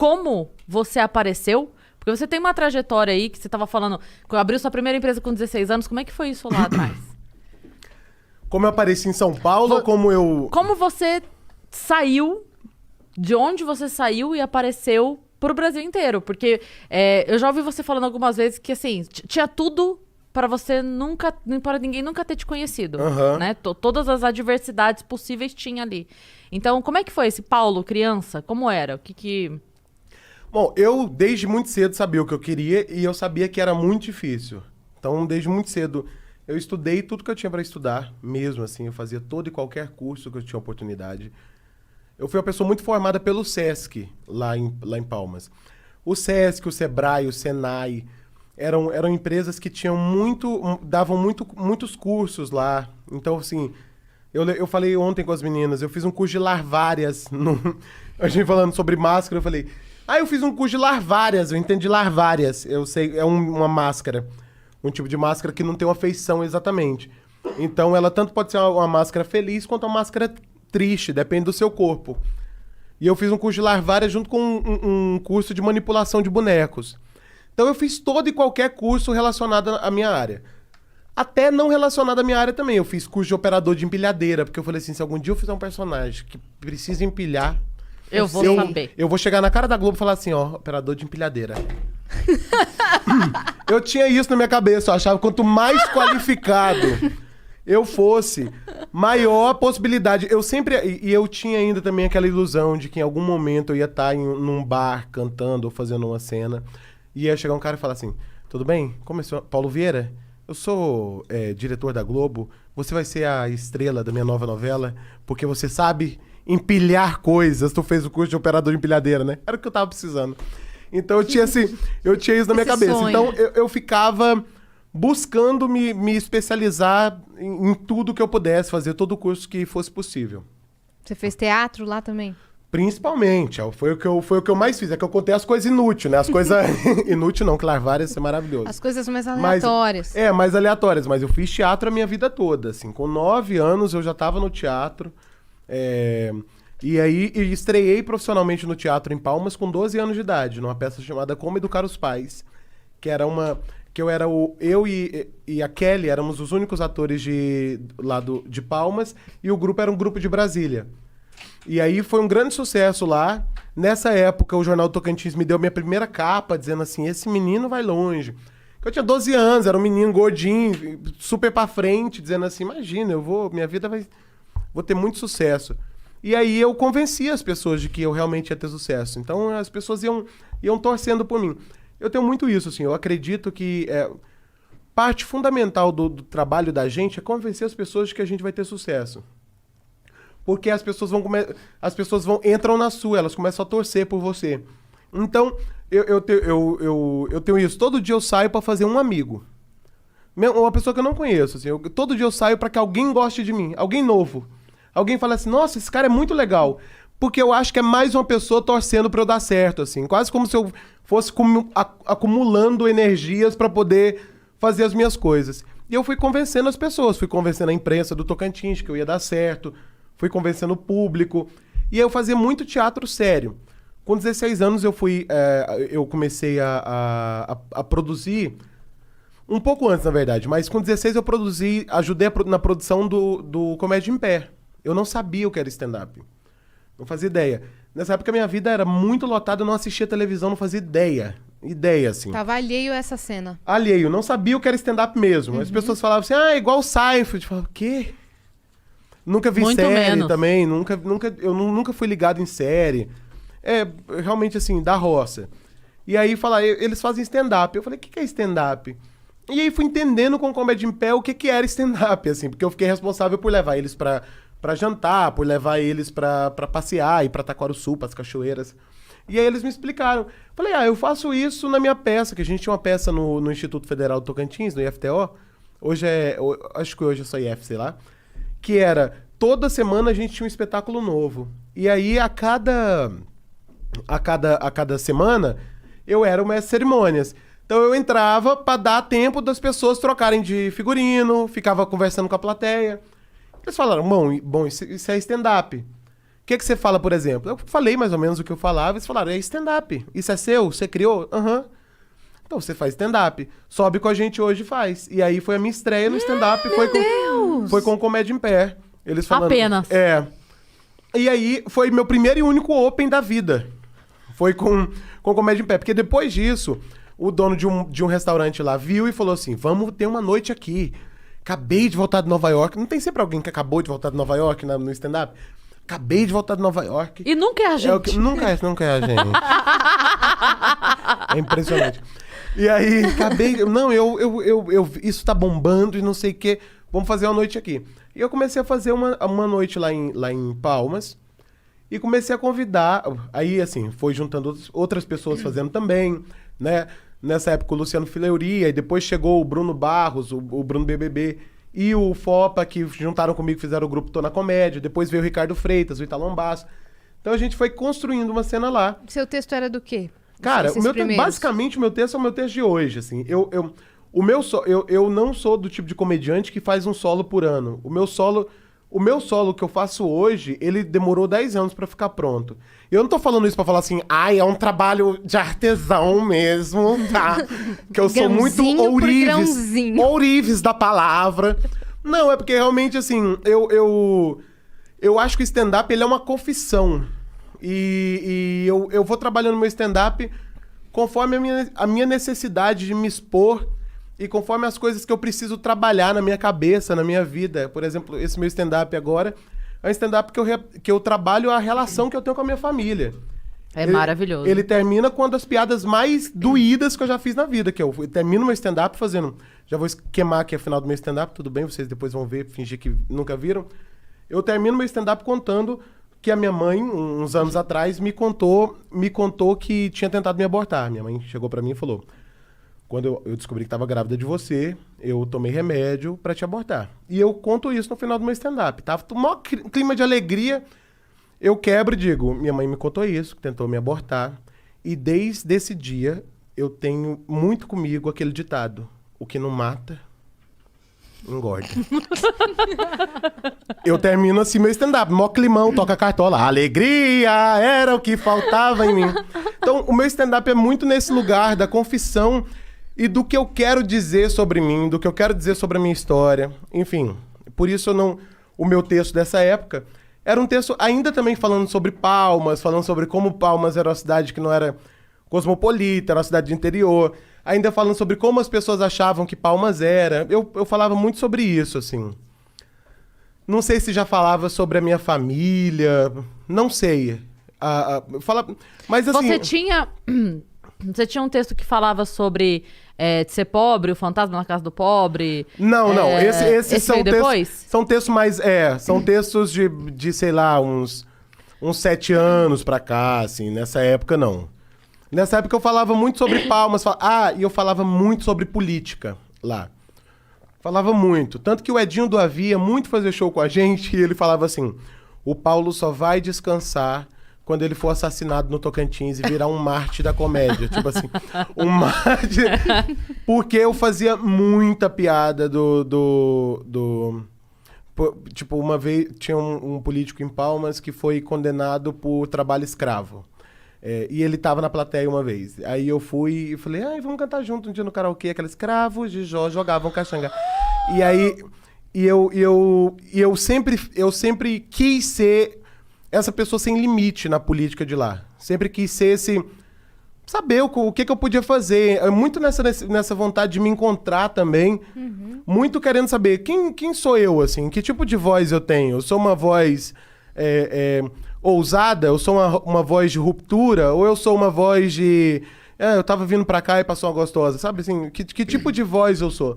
como você apareceu? Porque você tem uma trajetória aí, que você estava falando, que abriu sua primeira empresa com 16 anos, como é que foi isso lá atrás? Como eu apareci em São Paulo ou como eu... Como você saiu, de onde você saiu e apareceu pro Brasil inteiro? Porque eu já ouvi você falando algumas vezes que, assim, tinha tudo para você nunca, para ninguém nunca ter te conhecido, né? Todas as adversidades possíveis tinha ali. Então, como é que foi esse Paulo, criança? Como era? Bom, eu desde muito cedo sabia o que eu queria e eu sabia que era muito difícil. Então, desde muito cedo, eu estudei tudo que eu tinha para estudar, mesmo assim. Eu fazia todo e qualquer curso que eu tinha oportunidade. Eu fui uma pessoa muito formada pelo Sesc, lá em Palmas. O Sesc, o Sebrae, o Senai, eram empresas que tinham davam muitos cursos lá. Então, assim, eu falei ontem com as meninas, eu fiz um curso de larvárias. A gente falando sobre máscara, eu falei... eu fiz um curso de larvárias, eu entendi larvárias. Eu sei, é uma máscara. Um tipo de máscara que não tem uma feição exatamente. Então, ela tanto pode ser uma máscara feliz quanto uma máscara triste, depende do seu corpo. E eu fiz um curso de larvárias junto com um curso de manipulação de bonecos. Então, eu fiz todo e qualquer curso relacionado à minha área. Até não relacionado à minha área também. Eu fiz curso de operador de empilhadeira, porque eu falei assim, se algum dia eu fizer um personagem que precisa empilhar... Eu vou saber. Eu vou chegar na cara da Globo e falar assim, ó, operador de empilhadeira. Eu tinha isso na minha cabeça, eu achava que quanto mais qualificado eu fosse, maior a possibilidade. Eu tinha ainda também aquela ilusão de que em algum momento eu ia estar num bar cantando ou fazendo uma cena. E ia chegar um cara e falar assim, tudo bem? Começou, Paulo Vieira? Eu sou diretor da Globo, você vai ser a estrela da minha nova novela, porque você sabe... empilhar coisas. Tu fez o curso de operador de empilhadeira, né? Era o que eu tava precisando. Então eu tinha isso na minha cabeça. Sonho. Então eu ficava buscando me especializar em tudo que eu pudesse, fazer todo o curso que fosse possível. Você fez teatro lá também? Principalmente. Foi o que eu mais fiz. É que eu contei as coisas inúteis, né? As coisas... Inútil não, que larvárias é maravilhoso. As coisas mais aleatórias. Mais aleatórias. Mas eu fiz teatro a minha vida toda, assim. Com 9 anos eu já tava no teatro. E aí estreiei profissionalmente no teatro em Palmas com 12 anos de idade, numa peça chamada Como Educar os Pais, que era que eu e a Kelly éramos os únicos atores de Palmas e o grupo era um grupo de Brasília. E aí foi um grande sucesso lá. Nessa época o Jornal Tocantins me deu minha primeira capa, dizendo assim, esse menino vai longe. Eu tinha 12 anos, era um menino gordinho, super pra frente, dizendo assim, imagina, minha vida vou ter muito sucesso. E aí eu convenci as pessoas de que eu realmente ia ter sucesso. Então as pessoas iam torcendo por mim. Eu tenho muito isso, assim. Eu acredito que parte fundamental do trabalho da gente é convencer as pessoas de que a gente vai ter sucesso. Porque as pessoas entram na sua, elas começam a torcer por você. Então eu tenho isso. Todo dia eu saio para fazer um amigo. Uma pessoa que eu não conheço, assim. Todo dia eu saio para que alguém goste de mim, alguém novo. Alguém fala assim, nossa, esse cara é muito legal. Porque eu acho que é mais uma pessoa torcendo pra eu dar certo, assim. Quase como se eu fosse acumulando energias pra poder fazer as minhas coisas. E eu fui convencendo as pessoas. Fui convencendo a imprensa do Tocantins que eu ia dar certo. Fui convencendo o público. E eu fazia muito teatro sério. Com 16 anos eu comecei a produzir... Um pouco antes, na verdade. Mas com 16 eu ajudei na produção do Comédia em Pé. Eu não sabia o que era stand-up. Não fazia ideia. Nessa época, minha vida era muito lotada, eu não assistia televisão, não fazia ideia. Ideia, assim. Tava alheio a essa cena. Alheio, não sabia o que era stand-up mesmo. As pessoas falavam assim, igual o Seinfeld. Eu falava, o quê? Nunca vi Muito série menos. também, eu nunca fui ligado em série. Realmente, assim, da roça. E aí, eles fazem stand-up. Eu falei, o que é stand-up? E aí fui entendendo com o Comédia em Pé o que era stand-up, assim, porque eu fiquei responsável por levar eles pra jantar, por levar eles pra passear, ir pra Taquarussu, pras cachoeiras. E aí eles me explicaram. Falei, eu faço isso na minha peça, que a gente tinha uma peça no Instituto Federal do Tocantins, no IFTO. Acho que hoje é só IF, sei lá. Que era, toda semana a gente tinha um espetáculo novo. E aí, a cada semana, eu era o mestre de cerimônias. Então eu entrava pra dar tempo das pessoas trocarem de figurino, ficava conversando com a plateia. Eles falaram, bom, isso é stand-up. que você fala, por exemplo? Eu falei mais ou menos o que eu falava, eles falaram, é stand-up. Isso é seu? Você criou? Aham. Então você faz stand-up. Sobe com a gente hoje e faz. E aí foi a minha estreia no stand-up. Foi com Comédia em Pé. Eles falando... Apenas. E aí foi meu primeiro e único open da vida. Foi com Comédia em Pé. Porque depois disso, o dono de um restaurante lá viu e falou assim, vamos ter uma noite aqui. Acabei de voltar de Nova York. Não tem sempre alguém que acabou de voltar de Nova York no stand-up? Acabei de voltar de Nova York. E nunca é a gente. Nunca é a gente. É impressionante. E aí, Não, isso tá bombando e não sei o quê. Vamos fazer uma noite aqui. E eu comecei a fazer uma noite lá em Palmas. E comecei a convidar. Aí, assim, foi juntando outras pessoas fazendo também, né? Nessa época, o Luciano Fileuria. E depois chegou o Bruno Barros, o Bruno BBB. E o Fopa, que juntaram comigo, fizeram o grupo Tô na Comédia. Depois veio o Ricardo Freitas, o Italon Basso. Então a gente foi construindo uma cena lá. Seu texto era do quê? Cara, basicamente o meu texto é o meu texto de hoje, assim. Eu não sou do tipo de comediante que faz um solo por ano. O meu solo que eu faço hoje, ele demorou 10 anos pra ficar pronto. Eu não tô falando isso pra falar assim, é um trabalho de artesão mesmo, tá? Que eu sou muito ourives da palavra. Não, é porque realmente, assim, eu acho que o stand-up, ele é uma confissão. E eu vou trabalhando meu stand-up conforme a minha necessidade de me expor e conforme as coisas que eu preciso trabalhar na minha cabeça, na minha vida. Por exemplo, esse meu stand-up agora é um stand-up que eu trabalho a relação que eu tenho com a minha família. Maravilhoso. Ele termina com uma das piadas mais doídas que eu já fiz na vida, que eu termino meu stand-up fazendo... Já vou queimar aqui a final do meu stand-up, tudo bem? Vocês depois vão ver, fingir que nunca viram. Eu termino meu stand-up contando que a minha mãe, uns anos atrás, me contou que tinha tentado me abortar. Minha mãe chegou pra mim e falou... Quando eu descobri que estava grávida de você, eu tomei remédio para te abortar. E eu conto isso no final do meu stand-up. Tava um maior clima de alegria. Eu quebro e digo, minha mãe me contou isso, que tentou me abortar. E desde esse dia, eu tenho muito comigo aquele ditado. O que não mata, engorda. Eu termino assim meu stand-up. Mó climão, toca cartola. Alegria era o que faltava em mim. Então, o meu stand-up é muito nesse lugar da confissão e do que eu quero dizer sobre mim, do que eu quero dizer sobre a minha história. Enfim, por isso o meu texto dessa época era um texto ainda também falando sobre Palmas, falando sobre como Palmas era uma cidade que não era cosmopolita, era uma cidade de interior. Ainda falando sobre como as pessoas achavam que Palmas era. Eu falava muito sobre isso, assim. Não sei se já falava sobre a minha família, não sei. Mas assim... Você tinha um texto que falava sobre de ser pobre, o fantasma na casa do pobre? Não. Esses são textos... São textos mais... são textos de, sei lá, uns 7 anos pra cá, assim. Nessa época, não. Nessa época eu falava muito sobre Palmas. E eu falava muito sobre política lá. Falava muito. Tanto que o Edinho do Havia muito fazer show com a gente e ele falava assim, o Paulo só vai descansar quando ele for assassinado no Tocantins e virar um Marte da comédia. Tipo assim, um Marte... Porque eu fazia muita piada Tipo, uma vez tinha um político em Palmas que foi condenado por trabalho escravo. E ele tava na plateia uma vez. Aí eu fui e falei, vamos cantar junto um dia no karaokê. Aqueles escravos de Jó jogavam caxanga. E aí, eu sempre quis ser essa pessoa sem limite na política de lá. Sempre quis ser saber o que eu podia fazer. Muito nessa vontade de me encontrar também. Uhum. Muito querendo saber quem sou eu, assim. Que tipo de voz eu tenho? Eu sou uma voz... ousada, eu sou uma voz de ruptura, ou eu sou uma voz de... eu tava vindo pra cá e passou uma gostosa, sabe assim? Que tipo de voz eu sou?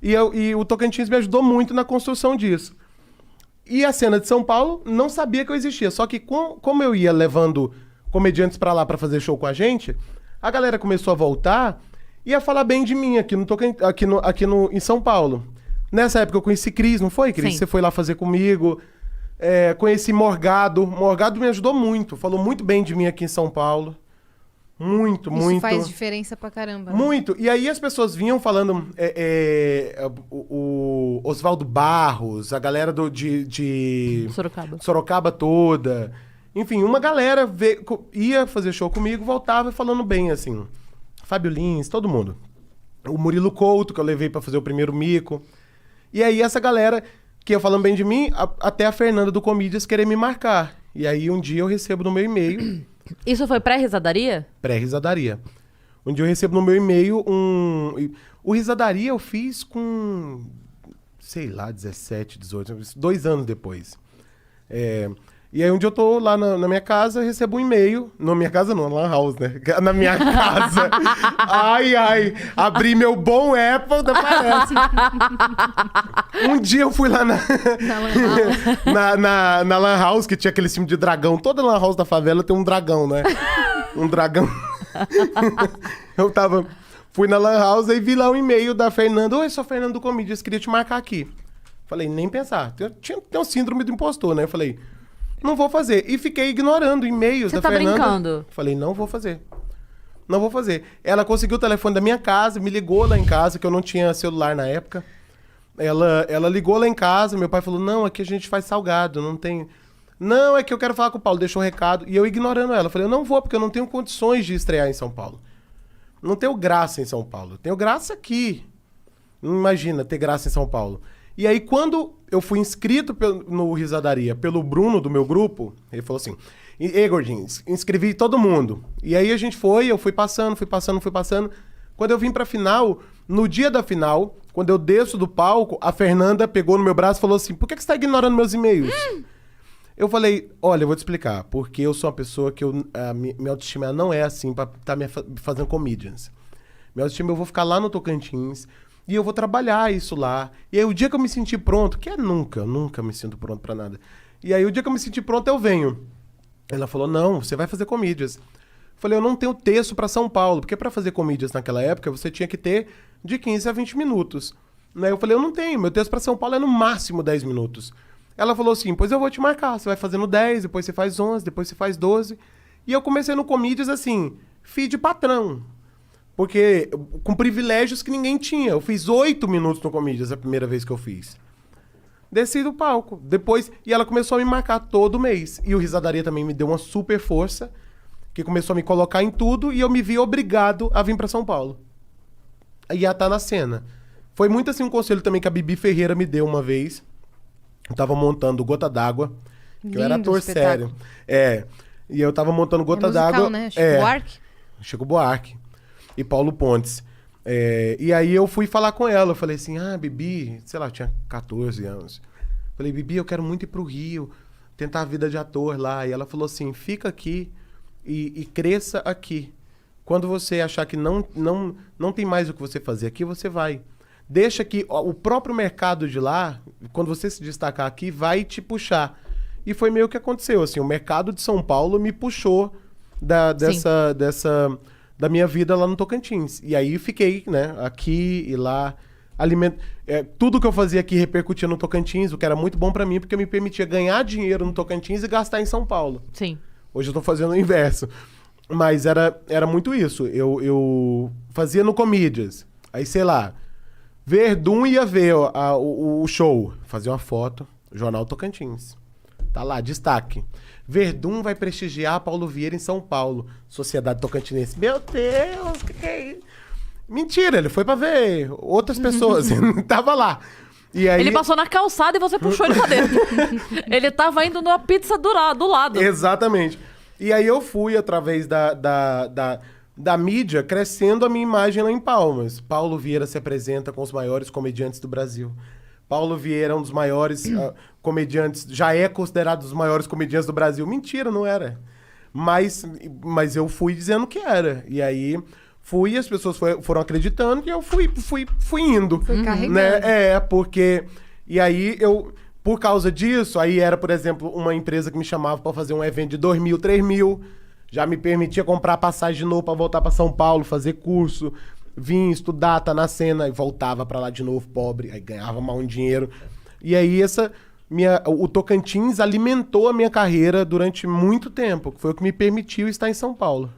E o Tocantins me ajudou muito na construção disso. E a cena de São Paulo não sabia que eu existia, só que como eu ia levando comediantes pra lá pra fazer show com a gente, a galera começou a voltar e a falar bem de mim aqui em São Paulo. Nessa época eu conheci Cris, não foi, Cris? Sim. Você foi lá fazer comigo... conheci Morgado. Morgado me ajudou muito. Falou muito bem de mim aqui em São Paulo. Muito, Isso muito. faz diferença pra caramba. Né? Muito. E aí as pessoas vinham falando... o Oswaldo Barros, a galera de Sorocaba toda. Enfim, uma galera ia fazer show comigo, voltava falando bem, assim. Fábio Lins, todo mundo. O Murilo Couto, que eu levei pra fazer o primeiro mico. E aí essa galera que ia falando bem de mim, até a Fernanda do Comedians querer me marcar. E aí um dia eu recebo no meu e-mail... Isso foi pré-risadaria? Pré-risadaria. Um dia eu recebo no meu e-mail O Risadaria eu fiz com... sei lá, 17, 18... 2 anos depois. E aí um dia eu tô lá na minha casa, recebo um e-mail. Na minha casa não, na Lan House, né? Na minha casa. Ai. Abri meu bom Apple, até parece. Um dia eu fui lá na Lan House, que tinha aquele filme de dragão. Toda Lan House da favela tem um dragão, né? Um dragão. Fui na Lan House e vi lá um e-mail da Fernanda. Oi, sou a Fernanda do Comedians, queria te marcar aqui. Falei, nem pensar. Tem um síndrome do impostor, né? Eu falei... não vou fazer. E fiquei ignorando e-mails da Fernanda. Você tá brincando? Falei, não vou fazer. Não vou fazer. Ela conseguiu o telefone da minha casa, me ligou lá em casa, que eu não tinha celular na época. Ela ligou lá em casa, meu pai falou, não, aqui a gente faz salgado, não tem... Não, é que eu quero falar com o Paulo, deixou o recado. E eu ignorando ela. Falei, eu não vou, porque eu não tenho condições de estrear em São Paulo. Não tenho graça em São Paulo. Tenho graça aqui. Não imagina ter graça em São Paulo. E aí, quando eu fui inscrito no Risadaria pelo Bruno, do meu grupo, ele falou assim, Gordinho, inscrevi todo mundo. E aí a gente eu fui passando. Quando eu vim pra final, no dia da final, quando eu desço do palco, a Fernanda pegou no meu braço e falou assim, por que você tá ignorando meus e-mails? Eu falei, olha, eu vou te explicar, porque eu sou uma pessoa que minha autoestima não é assim pra estar fazendo comedians. Minha autoestima, eu vou ficar lá no Tocantins, e eu vou trabalhar isso lá. E aí, o dia que eu me sentir pronto, que é nunca, eu nunca me sinto pronto pra nada. E aí, o dia que eu me sentir pronto, eu venho. Ela falou, não, você vai fazer comedians. Eu falei, eu não tenho texto pra São Paulo, porque pra fazer comedians naquela época, você tinha que ter de 15 a 20 minutos. Né? Eu falei, eu não tenho, meu texto pra São Paulo é no máximo 10 minutos. Ela falou assim, pois eu vou te marcar, você vai fazendo 10, depois você faz 11, depois você faz 12. E eu comecei no comedians assim, feed patrão. Porque, com privilégios que ninguém tinha. Eu fiz 8 minutos no Comedians a primeira vez que eu fiz. Desci do palco. Depois, e ela começou a me marcar todo mês. E o Risadaria também me deu uma super força, que começou a me colocar em tudo, e eu me vi obrigado a vir pra São Paulo. E a estar na cena. Foi muito assim um conselho também que a Bibi Ferreira me deu uma vez. Eu tava montando Gota d'Água, que eu era ator sério. E eu tava montando Gota d'Água. Né? Chico Buarque? Chico Buarque. E Paulo Pontes. E aí eu fui falar com ela. Eu falei assim, Bibi, sei lá, eu tinha 14 anos. Falei, Bibi, eu quero muito ir pro Rio, tentar a vida de ator lá. E ela falou assim, fica aqui e cresça aqui. Quando você achar que não tem mais o que você fazer aqui, você vai. Deixa que o próprio mercado de lá, quando você se destacar aqui, vai te puxar. E foi meio que aconteceu, assim, o mercado de São Paulo me puxou da minha vida lá no Tocantins. E aí fiquei, né, aqui e lá, tudo que eu fazia aqui repercutia no Tocantins, o que era muito bom pra mim, porque me permitia ganhar dinheiro no Tocantins e gastar em São Paulo. Sim. Hoje eu tô fazendo o inverso. Mas era muito isso. Eu fazia no Comedians. Aí, sei lá, Verdun ia ver o show. Fazia uma foto, Jornal Tocantins. Tá lá, destaque. Verdun vai prestigiar Paulo Vieira em São Paulo. Sociedade Tocantinense. Meu Deus, que é isso? Mentira, ele foi pra ver outras pessoas. Tava lá. E aí... Ele passou na calçada e você puxou ele pra dentro. Ele tava indo numa pizza do lado. Exatamente. E aí eu fui, através da mídia, crescendo a minha imagem lá em Palmas. Paulo Vieira se apresenta com os maiores comediantes do Brasil. Paulo Vieira é um dos maiores comediantes, já é considerado um dos maiores comediantes do Brasil. Mentira, não era. Mas eu fui dizendo que era. E aí fui, as pessoas foram acreditando e eu fui indo. Foi carregando. Né? Porque... E aí por causa disso, aí era, por exemplo, uma empresa que me chamava para fazer um evento de 2 mil, 3 mil. Já me permitia comprar passagem de novo para voltar para São Paulo, fazer curso. Vim estudar, tá na cena, e voltava pra lá de novo, pobre, aí ganhava mal um dinheiro. E aí o Tocantins alimentou a minha carreira durante muito tempo, que foi o que me permitiu estar em São Paulo.